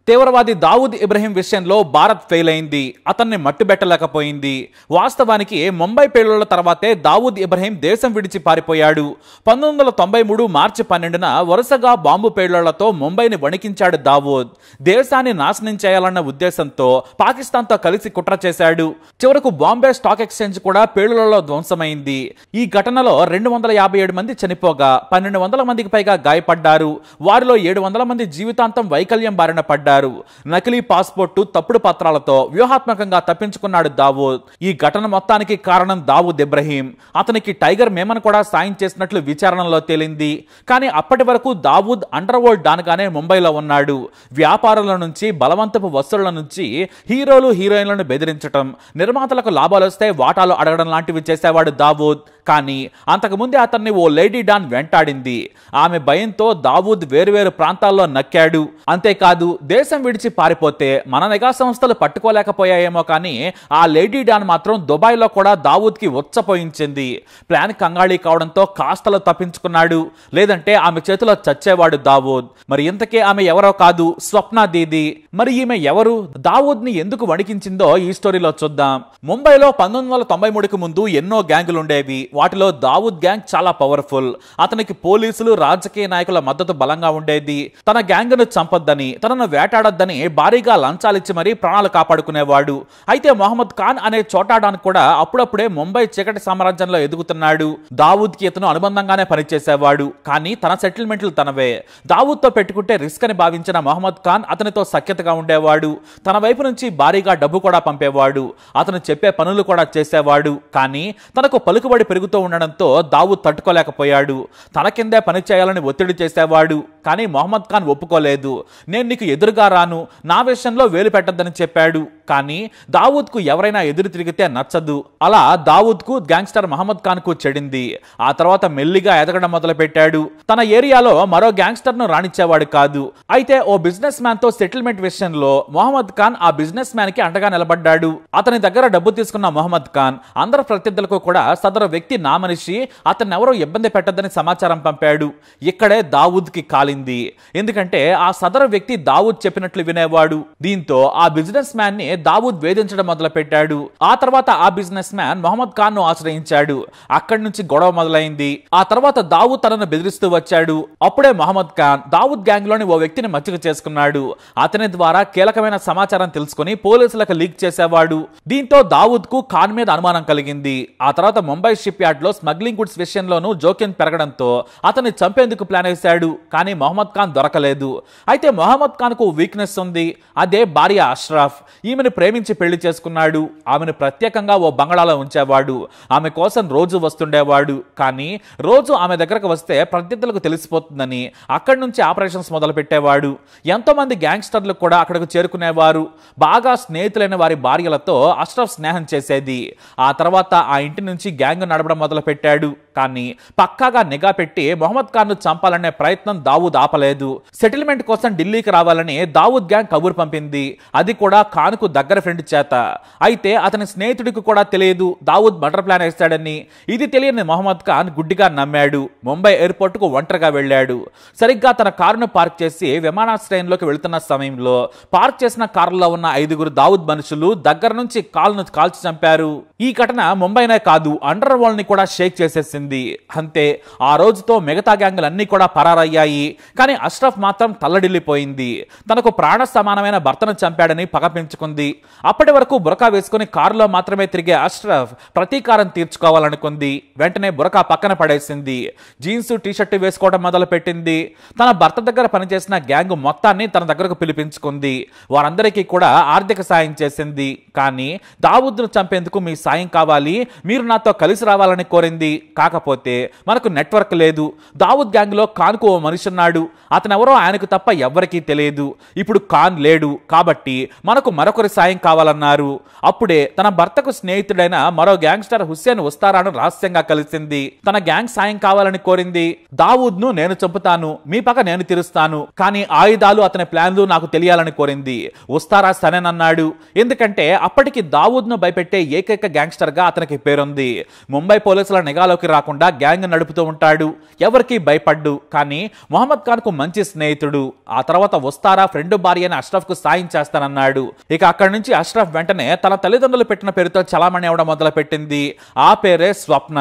తీవ్రవాది దావూద్ ఇబ్రహీం విషయంలో భారత్ ఫెయిల్ అయింది. అతన్ని మట్టుబెట్టలేకపోయింది. వాస్తవానికి ముంబై పేలుళ్ల తర్వాతే దావూద్ ఇబ్రహీం దేశం విడిచి పారిపోయాడు. 1993 మార్చి 12న వరుసగా బాంబు పేలుళ్లతో ముంబైని వణికించాడు దావూద్. దేశాన్ని నాశనం చేయాలన్న ఉద్దేశంతో పాకిస్తాన్తో కలిసి కుట్ర చేశాడు. చివరకు బాంబే స్టాక్ ఎక్స్చేంజ్ కూడా పేలుళ్లలో ధ్వంసమైంది. ఈ ఘటనలో 257 మంది చనిపోగా 1200 మందికి పైగా గాయపడ్డారు. వారిలో 700 మంది జీవితాంతం వైకల్యం బారిన పడ్డారు. నకిలీ పాస్పోర్టు, తప్పుడు పత్రాలతో వ్యూహాత్మకంగా తప్పించుకున్నాడు దావూద్. ఈ ఘటన మొత్తానికి కారణం దావూద్ ఇబ్రహీం. అతనికి టైగర్ మేమన్ కూడా సాయం చేసినట్లు విచారణలో తేలింది. కానీ అప్పటి వరకు దావూద్ అండర్ వరల్డ్ డాన్ గానే ముంబైలో ఉన్నాడు. వ్యాపారుల నుంచి, బలవంతపు వసూళ్ల నుంచి హీరోలు, హీరోయిన్లను బెదిరించడం, నిర్మాతలకు లాభాలు వస్తే వాటాలు అడగడం లాంటివి చేసేవాడు దావూద్. కానీ అంతకుముందే అతన్ని ఓ లేడీ డాన్ వెంటాడింది. ఆమె భయంతో దావూద్ వేరువేరు ప్రాంతాల్లో నక్కాడు. అంతేకాదు, దేశం విడిచి పారిపోతే మన నిఘా సంస్థలు పట్టుకోలేకపోయాయేమో కానీ ఆ లేడీ డాన్ మాత్రం దుబాయ్లో కూడా దావూద్కి ఉచ్చపోయించింది. ప్లాన్ కంగాళీ కావడంతో కాస్తలో తప్పించుకున్నాడు. లేదంటే ఆమె చేతిలో చచ్చేవాడు దావూద్. మరి ఇంతకే ఆమె ఎవరో కాదు, స్వప్న దీది. మరి ఈమె ఎవరు, దావూద్ ని ఎందుకు వణికించిందో ఈ స్టోరీలో చూద్దాం. ముంబైలో 1993కి ముందు ఎన్నో గ్యాంగులు ఉండేవి. వాటిలో దావూద్ గ్యాంగ్ చాలా పవర్ఫుల్. అతనికి పోలీసులు, రాజకీయ నాయకుల మద్దతు బలంగా ఉండేది. తన గ్యాంగ్ను చంపొద్దని, తనను వేటాడొద్దని భారీగా లంచాలిచ్చి మరీ ప్రాణాలు కాపాడుకునేవాడు. అయితే మొహమ్మద్ ఖాన్ అనే చోటాడాన్ కూడా అప్పుడప్పుడే ముంబై చీకటి సామ్రాజ్యంలో ఎదుగుతున్నాడు. దావూద్ కి ఇతను అనుబంధంగానే పనిచేసేవాడు. కానీ తన సెటిల్మెంట్లు తనవే. దావూద్ తో పెట్టుకుంటే రిస్క్ అని భావించిన మొహమ్మద్ ఖాన్ అతనితో సఖ్యతగా ఉండేవాడు. తన వైపు నుంచి భారీగా డబ్బు కూడా పంపేవాడు. అతను చెప్పే పనులు కూడా చేసేవాడు. కానీ తనకు పలుకుబడి పెరుగుతూ ఉండడంతో దావూద్ తట్టుకోలేకపోయాడు. తన కిందే పని చేయాలని ఒత్తిడి చేసేవాడు. కానీ మొహమ్మద్ ఖాన్ ఒప్పుకోలేదు. నేను నీకు ఎదురుగా రాను, నా విషయంలో వేలు పెట్టద్దని చెప్పాడు. కానీ దావూద్ కు ఎవరైనా ఎదురు తిరిగితే నచ్చదు. అలా దావూద్ కు గ్యాంగ్స్టర్ మహమ్మద్ ఖాన్ కు చెడింది. ఆ తర్వాత మెల్లిగా ఎదగడం మొదలు పెట్టాడు. తన ఏరియాలో మరో గ్యాంగ్స్టర్ ను రాణించేవాడు కాదు. అయితే ఓ బిజినెస్ మ్యాన్ తో సెటిల్మెంట్ విషయంలో మొహమ్మద్ ఖాన్ ఆ బిజినెస్ మ్యాన్ కి అండగా నిలబడ్డాడు. అతని దగ్గర డబ్బు తీసుకున్న మొహమ్మద్ ఖాన్ అందరు ప్రత్యర్థులకు కూడా సదరు వ్యక్తి నా మనిషి, అతన్ని ఎవరో ఇబ్బంది పెట్టద్దని సమాచారం పంపాడు. ఇక్కడే దావూద్ కి కాలింది. ఎందుకంటే ఆ సదరు వ్యక్తి దావూద్ చెప్పినట్లు వినేవాడు. దీంతో ఆ బిజినెస్ మ్యాన్ ని దావూద్ వేధించడం మొదలు పెట్టాడు. ఆ తర్వాత ఆ బిజినెస్ మ్యాన్ మొహమ్మద్ ఖాన్ ను ఆశ్రయించాడు. అక్కడి నుంచి గొడవ మొదలైంది. ఆ తర్వాత దావూద్ తనను బెదిరిస్తూ వచ్చాడు. అప్పుడే మొహమ్మద్ ఖాన్ దావూద్ గ్యాంగ్ లోని ఓ వ్యక్తిని మచ్చిక చేసుకున్నాడు. అతని ద్వారా కీలకమైన సమాచారం తెలుసుకుని పోలీసులకు లీక్ చేసేవాడు. దీంతో దావూద్ కు ఖాన్ మీద అనుమానం కలిగింది. ఆ తర్వాత ముంబై షిప్ యార్డ్ లో స్మగ్లింగ్ గుడ్స్ విషయంలోనూ జోక్యం పెరగడంతో అతన్ని చంపేందుకు ప్లాన్ వేశాడు. కానీ మొహమ్మద్ ఖాన్ దొరకలేదు. అయితే మొహమ్మద్ ఖాన్ కు వీక్నెస్ ఉంది. అదే భార్య అష్రఫ్. ఈమెను ప్రేమించి పెళ్లి చేసుకున్నాడు. ఆమెను ప్రత్యేకంగా ఓ బంగళాలో ఉంచేవాడు. ఆమె కోసం రోజు వస్తుండేవాడు. కానీ రోజు ఆమె దగ్గరకు వస్తే ప్రత్యర్థులకు తెలిసిపోతుందని అక్కడి నుంచి ఆపరేషన్స్ మొదలు పెట్టేవాడు. ఎంతో మంది గ్యాంగ్స్టర్లు కూడా అక్కడికి చేరుకునేవారు. బాగా స్నేహితులైన వారి భార్యలతో అష్రఫ్ స్నేహం చేసేది. ఆ తర్వాత ఆ ఇంటి నుంచి గ్యాంగ్ నడపడం మొదలు పెట్టాడు. కానీ పక్కాగా నిఘా పెట్టి మొహమ్మద్ ఖాన్ ను చంపాలనే ప్రయత్నం దావూద్ ఆపలేదు. సెటిల్మెంట్ కోసం ఢిల్లీకి రావాలని దావూద్ గ్యాంగ్ కబురు పంపింది. అది కూడా ఖాన్ కు దగ్గర ఫ్రెండ్ చేత. అయితే అతని స్నేహితుడికి కూడా తెలియదు దావూద్ మర్డర్ ప్లాన్ వేస్తాడని. ఇది తెలియని మొహమ్మద్ ఖాన్ గుడ్డిగా నమ్మాడు. ముంబై ఎయిర్పోర్ట్ కు ఒంటరిగా వెళ్ళాడు. సరిగ్గా తన కారును పార్క్ చేసి విమానాశ్రయంలోకి వెళుతున్న సమయంలో పార్క్ చేసిన కారులో ఉన్న 5గురు దావూద్ మనుషులు దగ్గర నుంచి కాల్ను కాల్చి చంపారు. ఈ ఘటన ముంబైనే కాదు, అండర్ వరల్డ్ ని కూడా షేక్ చేసేసింది. అంతే, ఆ రోజుతో మిగతా గ్యాంగులన్నీ కూడా పరారయ్యాయి. కానీ అష్రఫ్ మాత్రం తల్లడిల్లిపోయింది. తనకు ప్రాణ సమానమైన భర్తను చంపాడని పగ పెంచుకుంది. అప్పటి వరకు బురకా వేసుకుని కారులో మాత్రమే తిరిగే అష్రఫ్ ప్రతీకారం తీర్చుకోవాలనుకుంది. వెంటనే బురకా పక్కన పడేసింది. జీన్స్, టీషర్ట్ వేసుకోవడం మొదలు పెట్టింది. తన భర్త దగ్గర పనిచేసిన గ్యాంగ్ మొత్తాన్ని తన దగ్గరకు పిలిపించుకుంది. వారందరికీ కూడా ఆర్థిక సాయం చేసింది. కానీ దావూద్ను చంపేందుకు మీ సాయం కావాలి, మీరు నాతో కలిసి రావాలని కోరింది. కాకపోతే మనకు నెట్వర్క్ లేదు. దావూద్ గ్యాంగ్ లో ఖాన్ కు ఓ మనిషి ఉన్నాడు. అతనెవరో ఆయనకు తప్ప ఎవ్వరికీ తెలియదు. ఇప్పుడు ఖాన్ లేడు కాబట్టి మనకు మరొకరి సాయం కావాలన్నారు. అప్పుడే తన భర్తకు స్నేహితుడైన మరో గ్యాంగ్స్టర్ హుస్సేన్ ఉస్తారాను రహస్యంగా కలిసింది. తన గ్యాంగ్ సాయం కావాలని కోరింది. దావూద్ ను నేను చంపుతాను, మీ పక్క నేను తీరుస్తాను, కానీ ఆయుధాలు, అతని ప్లాన్లు నాకు తెలియాలని కోరింది. ఉస్తారా సరేనన్నాడు. ఎందుకంటే అప్పటికి దావూద్ ను భయపెట్టే ఏకైక గ్యాంగ్స్టర్ గా అతనికి పేరుంది. ముంబై పోలీసుల నిఘాలోకి రాక కాకుండా గ్యాంగ్ నడుపుతూ ఉంటాడు. ఎవరికి భయపడ్డు. కానీ మొహమ్మద్ ఖాన్ కు మంచి స్నేహితుడు. ఆ తర్వాత వస్తారా ఫ్రెండ్ భార్య అని అష్రఫ్ కు సాయం చేస్తానన్నాడు. ఇక అక్కడి నుంచి అష్రఫ్ వెంటనే తన తల్లిదండ్రులు పెట్టిన పేరుతో చలామణి అవడం మొదలు పెట్టింది. ఆ పేరే స్వప్న.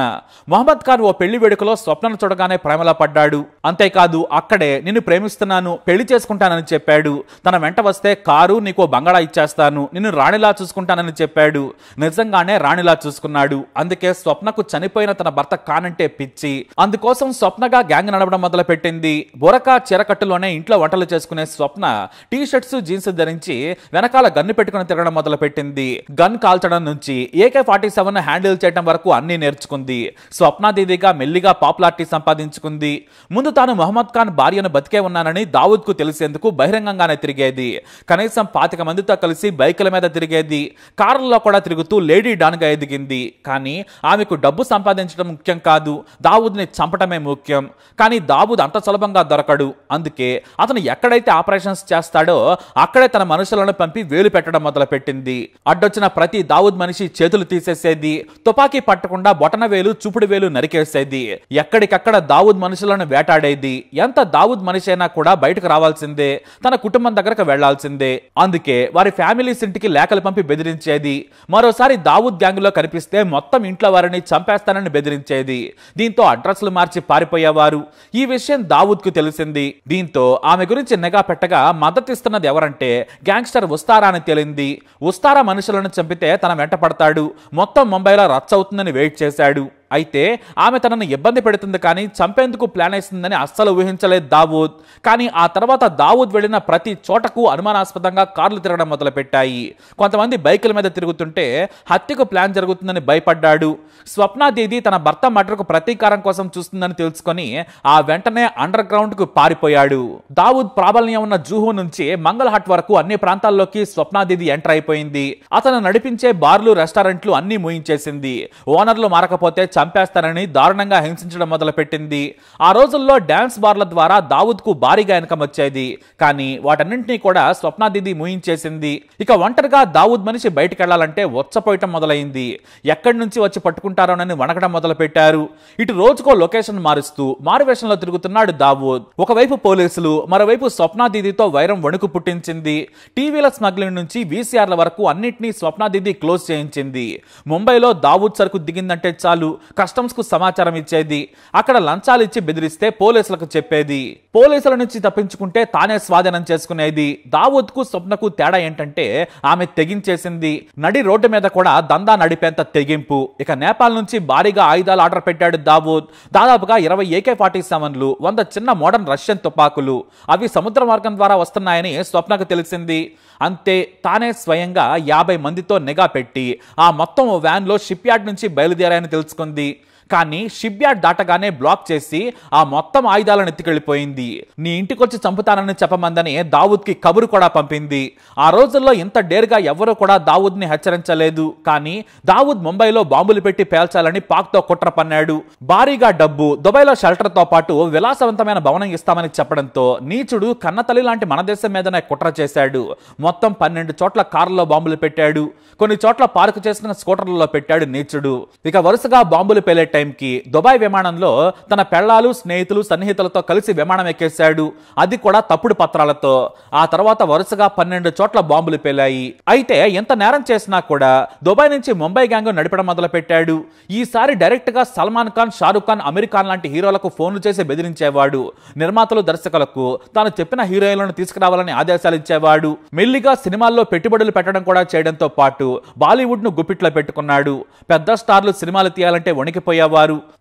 మొహమ్మద్ ఖాన్ ఓ పెళ్లి వేడుకలో స్వప్నను చూడగానే ప్రేమలో పడ్డాడు. అంతేకాదు అక్కడే నిన్ను ప్రేమిస్తున్నాను, పెళ్లి చేసుకుంటానని చెప్పాడు. తన వెంట వస్తే కారు, నీకు బంగాళా ఇచ్చేస్తాను, నిన్ను రాణిలా చూసుకుంటానని చెప్పాడు. నిజంగానే రాణిలా చూసుకున్నాడు. అందుకే స్వప్నకు చనిపోయిన తన భర్త కానంటే పిచ్చి. అందుకోసం స్వప్నగా గ్యాంగ్ నడవడం మొదలు పెట్టింది. బొరకా చీరకట్టులోనే ఇంట్లో వంటలు చేసుకునే స్వప్న టీ షర్ట్స్ జీన్స్ ధరించి వెనకాల గన్ను పెట్టుకుని తిరగడం మొదలు పెట్టింది. గన్ కాల్చడం నుంచి AK-47 హ్యాండిల్ చేయడం వరకు అన్ని నేర్చుకుంది. స్వప్న దీదిగా మెల్లిగా పాపులారిటీ సంపాదించుకుంది. ముందు తాను మొహమ్మద్ ఖాన్ భార్యను బతికే ఉన్నానని దావూద్ కు తెలిసేందుకు బహిరంగంగానే తిరిగేది. కనీసం 25 మందితో కలిసి బైకుల మీద తిరిగేది. కార్లలో కూడా తిరుగుతూ లేడీ డాన్ గా ఎదిగింది. కానీ ఆమెకు డబ్బు సంపాదించడం ముఖ్యం కాదు, దావూద్ ని చంపటమే ముఖ్యం. కానీ దావూద్ అంత సులభంగా దొరకడు. అందుకే అతను ఎక్కడైతే ఆపరేషన్స్ చేస్తాడో అక్కడే తన మనుషులను పంపి వేలు పెట్టడం మొదలు పెట్టింది. అడ్డొచ్చిన ప్రతి దావూద్ మనిషి చేతులు తీసేసేది. తుపాకీ పట్టకుండా బొటన వేలు, చూపుడు వేలు నరికేసేది. ఎక్కడికక్కడ దావూద్ మనుషులను వేటాడేది. ఎంత దావూద్ మనిషి అయినా కూడా బయటకు రావాల్సిందే, తన కుటుంబం దగ్గరకు వెళ్లాల్సిందే. అందుకే వారి ఫ్యామిలీస్ ఇంటికి లేఖలు పంపి బెదిరించేది. మరోసారి దావూద్ గ్యాంగ్ లో కనిపిస్తే మొత్తం ఇంట్లో వారిని చంపేస్తానని బెదిరించేది. దీంతో అడ్రస్లు మార్చి పారిపోయేవారు. ఈ విషయం దావూద్ కు తెలిసింది. దీంతో ఆమె గురించి నిఘా పెట్టగా మద్దతిస్తున్నది ఎవరంటే గ్యాంగ్స్టర్ ఉస్తారా అని తేలింది. ఉస్తారా మనుషులను చంపితే తన వెంట పడతాడు. మొత్తం ముంబైలో రచ్చ అవుతుందని వెయిట్ చేశాడు. అయితే ఆమె తనను ఇబ్బంది పెడుతుంది కానీ చంపేందుకు ప్లాన్ వేస్తుందని అస్సలు ఊహించలేదు దావూద్. కానీ ఆ తర్వాత దావూద్ వెళ్లిన ప్రతి చోటకు అనుమానాస్పదంగా కార్లు తిరగడం మొదలుపెట్టాయి. కొంతమంది బైకుల మీద తిరుగుతుంటే హత్యకు ప్లాన్ జరుగుతుందని భయపడ్డాడు. స్వప్న దీది తన భర్త మర్డర్కు ప్రతీకారం కోసం చూస్తుందని తెలుసుకొని ఆ వెంటనే అండర్ గ్రౌండ్ కు పారిపోయాడు. దావూద్ ప్రాబల్యం ఉన్న జూహు నుంచి మంగళ హట్ వరకు అన్ని ప్రాంతాల్లోకి స్వప్న దీది ఎంటర్ అయిపోయింది. అతను నడిపించే బార్లు, రెస్టారెంట్లు అన్ని మూయించేసింది. ఓనర్లు మారకపోతే చంపేస్తానని దారుణంగా హింసించడం మొదలుపెట్టింది. ఆ రోజుల్లో డాన్స్ బార్ల ద్వారా దావూద్ కు భారీగా ఇన్కమ్ వచ్చేది. కానీ వాటన్నింటినీ కూడా స్వప్న దీది మూయించేసింది. ఇక ఒంటరిగా దావూద్ మనిషి బయటికి వెళ్లాలంటే వచ్చపోయటం మొదలైంది. ఎక్కడి నుంచి వచ్చి పట్టుకుంటారోనని వణకడం మొదలు పెట్టారు. ఇటు రోజుకో లొకేషన్ మారుస్తూ మారువేషంలో తిరుగుతున్నాడు దావూద్. ఒకవైపు పోలీసులు, మరోవైపు స్వప్న దీదితో వైరం వణుకు పుట్టించింది. టీవీల స్మగ్లింగ్ నుంచి VCRల వరకు అన్నింటినీ స్వప్న దీది క్లోజ్ చేయించింది. ముంబైలో దావూద్ సరుకు దిగిందంటే చాలు కస్టమ్స్ కు సమాచారం ఇచ్చేది. అక్కడ లంచాలు ఇచ్చి బెదిరిస్తే పోలీసులకు చెప్పేది. పోలీసుల నుంచి తప్పించుకుంటే తానే స్వాధీనం చేసుకునేది. దావూద్ కు స్వప్నకు తేడా ఏంటంటే ఆమె తెగించేసింది. నడి రోడ్డు మీద కూడా దందా నడిపేంత తెగింపు. ఇక నేపాల్ నుంచి భారీగా ఆయుధాలు ఆర్డర్ పెట్టాడు దావూద్. దాదాపుగా 20 AK-47లు, 100 చిన్న మోడర్న్ రష్యన్ తుపాకులు. అవి సముద్ర మార్గం ద్వారా వస్తున్నాయని స్వప్నకు తెలిసింది. అంతే, తానే స్వయంగా 50 మందితో నిఘా పెట్టి ఆ మొత్తం వ్యాన్ లో షిప్ యార్డ్ నుంచి బయలుదేరాయని తెలుసుకుంది. కానీ షిప్ యార్డ్ దాటగానే బ్లాక్ చేసి ఆ మొత్తం ఆయుధాలను ఎత్తుకెళ్లిపోయింది. నీ ఇంటికొచ్చి చంపుతానని చెప్పమందని దావూద్ కి కబురు కూడా పంపింది. ఆ రోజుల్లో ఇంత డేర్గా ఎవరూ కూడా దావూద్ ని హెచ్చరించలేదు. కానీ దావూద్ ముంబైలో బాంబులు పెట్టి పేల్చాలని పాక్ తో కుట్ర పన్నాడు. భారీగా డబ్బు, దుబాయ్లో షెల్టర్ తో పాటు విలాసవంతమైన భవనం ఇస్తామని చెప్పడంతో నీచుడు కన్నతల్లి లాంటి మన దేశం మీదనే కుట్ర చేశాడు. మొత్తం 12 చోట్ల కార్లలో బాంబులు పెట్టాడు. కొన్ని చోట్ల పార్కు చేసిన స్కూటర్లలో పెట్టాడు నీచుడు. ఇక వరుసగా బాంబులు పేలే టైంకి దుబాయ్ విమానంలో తన పెళ్లాలు, స్నేహితులు, సన్నిహితులతో కలిసి విమానం ఎక్కేశాడు. అది కూడా తప్పుడు పత్రాలతో. ఆ తర్వాత వరుసగా 12 చోట్ల బాంబులు పేలాయి. అయితే ఎంత నేరం చేసినా కూడా దుబాయ్ నుంచి ముంబై గ్యాంగ్ నడిపడం మొదలు పెట్టాడు. ఈసారి డైరెక్ట్ గా సల్మాన్ ఖాన్, షారుఖ్ ఖాన్, అమీర్ ఖాన్ లాంటి హీరోలకు ఫోన్లు చేసి బెదిరించేవాడు. నిర్మాతలు, దర్శకులకు తాను చెప్పిన హీరోయిన్లను తీసుకురావాలని ఆదేశాలు ఇచ్చేవాడు. మెల్లిగా సినిమాల్లో పెట్టుబడులు పెట్టడం కూడా చేయడంతో పాటు బాలీవుడ్ ను గుప్పిట్లో పెట్టుకున్నాడు. పెద్ద స్టార్లు సినిమాలు తీయాలంటే వణికిపోయేవారు.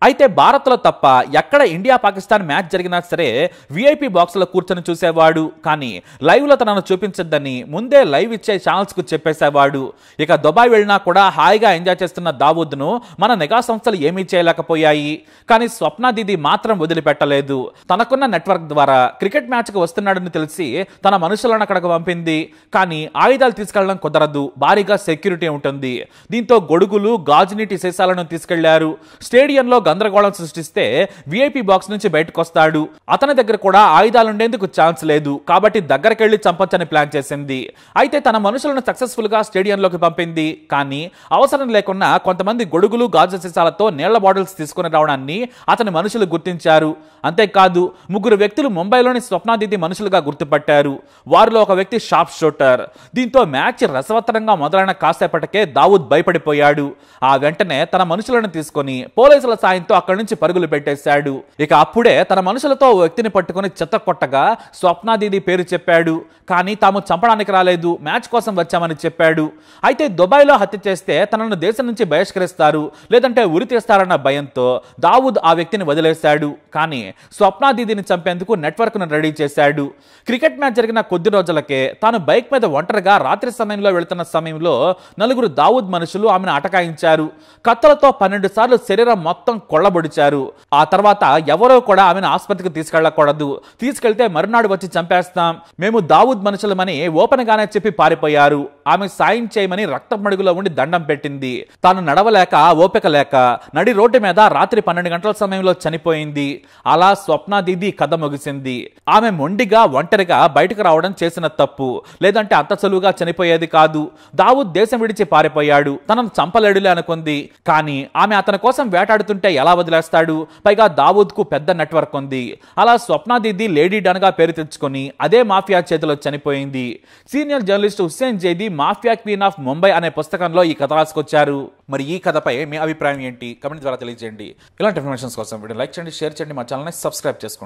అయితే భారత్ లో తప్ప ఎక్కడ ఇండియా పాకిస్తాన్ మ్యాచ్ జరిగినా సరే VIP బాక్స్ లో కూర్చొని చూసేవాడు. కానీ లైవ్ లో తనను చూపించద్దని ముందే లైవ్ ఇచ్చే ఛానల్స్ కు చెప్పేసేవాడు. ఇక దుబాయ్ వెళ్ళినా కూడా హాయిగా ఎంజాయ్ చేస్తున్న దావూద్ ను మన నిఘా సంస్థలు ఏమీ చేయలేకపోయాయి. కానీ స్వప్న దీది మాత్రం వదిలిపెట్టలేదు. తనకున్న నెట్వర్క్ ద్వారా క్రికెట్ మ్యాచ్ కు వస్తున్నాడని తెలిసి తన మనుషులను అక్కడికి పంపింది. కానీ ఆయుధాలు తీసుకెళ్లడం కుదరదు, భారీగా సెక్యూరిటీ ఉంటుంది. దీంతో గొడుగులు, గాజు నీటి సీసాలను తీసుకెళ్లారు. స్టేడియంలో గందరగోళం సృష్టిస్తే విఐపి బాక్స్ నుంచి బయటకు వస్తాడు. అతని దగ్గర కూడా ఆయుధాలుండేందుకు ఛాన్స్ లేదు కాబట్టి దగ్గరకెళ్లి చంపొచ్చని ప్లాన్ చేసింది. అయితే తన మనుషులను సక్సెస్ఫుల్ గా స్టేడియంలోకి పంపింది. కానీ అవసరం లేకుండా కొంతమంది గొడుగులు గాజు సీసాలతో నీళ్ల బాటిల్స్ తీసుకుని రావడాన్ని అతని మనుషులు గుర్తించారు. అంతేకాదు 3 వ్యక్తులు ముంబైలోని స్వప్నాదితి మనుషులుగా గుర్తుపట్టారు. వారిలో ఒక వ్యక్తి షార్ప్ షూటర్. దీంతో మ్యాచ్ రసవత్తరంగా మొదలైన కాసేపటికే దావూద్ భయపడిపోయాడు. ఆ వెంటనే తన మనుషులను తీసుకుని పోలీసుల సాయంతో అక్కడి నుంచి పరుగులు పెట్టేశాడు. ఇక అప్పుడే తన మనుషులతో ఓ వ్యక్తిని పట్టుకుని చెత్త కొట్టగా స్వప్నాదితి పేరు చెప్పాడు. కానీ తాము చంపడానికి రాలేదు, మ్యాచ్ కోసం వచ్చామని చెప్పాడు. అయితే దుబాయ్లో హత్య చేస్తే తనను దేశం నుంచి బహిష్కరిస్తారు, లేదంటే ఉరి తీస్తారన్న భయంతో దావూద్ ఆ వ్యక్తిని వదిలేశాడు. కానీ స్వప్నాదితిని చంపేందుకు నెట్వర్క్ ను రెడీ చేశాడు. క్రికెట్ మ్యాచ్ జరిగిన కొద్ది రోజులకే తాను బైక్ మీద ఒంటరిగా రాత్రి సమయంలో వెళుతున్న సమయంలో 4 దావూద్ మనుషులు ఆమెను అటకాయించారు. కత్తులతో 12 సార్లు శరీరం మొత్తం కొల్లబొడిచారు. ఆ తర్వాత ఎవరో కూడా ఆమెను ఆసుపత్రికి తీసుకెళ్లకూడదు, తీసుకెళ్తే మరునాడు వచ్చి చంపేస్తాం, మేము దావూద్ మనుషులమని ఓపెన్ గానే చెప్పి పారిపోయారు. ఆమె సాయం చేయమని రక్త మడుగులో ఉండి దండం పెట్టింది. తాను నడవలేక ఓపిక లేక నడి రోడ్డు మీద రాత్రి 12 గంటల సమయంలో చనిపోయింది. అలా స్వప్నాదితి కథ ముగిసింది. ఆమె మొండిగా ఒంటరిగా బయటకు రావడం చేసిన తప్పు, లేదంటే అంత సులువుగా చనిపోయేది కాదు. దావూద్ దేశం విడిచి పారిపోయాడు, తనను చంపలేడులే అనుకుంది. కానీ ఆమె అతని కోసం వేటాడుతుంటే ఎలా వదిలేస్తాడు? పైగా దావూద్ కు పెద్ద నెట్వర్క్ ఉంది. అలా స్వప్నాదితి లేడీ డన్ గా పేరు తెచ్చుకొని అదే మాఫియా చేతిలో చనిపోయింది. Senior journalist Hussain Zaidi mafia queen of Mumbai అనే పుస్తకంలో ఈ కథ రాసుకొచ్చారు. మరి ఈ కథపై మీ అభిప్రాయం ఏంటి? కమెంట్ ద్వారా తెలియజేయండి. ఇలాంటి ఇన్ఫర్మేషన్స్ కోసం వీడియో లైక్ చేయండి, షేర్ చేయండి, మా ఛానల్ని సబ్స్క్రైబ్ చేసుకోండి.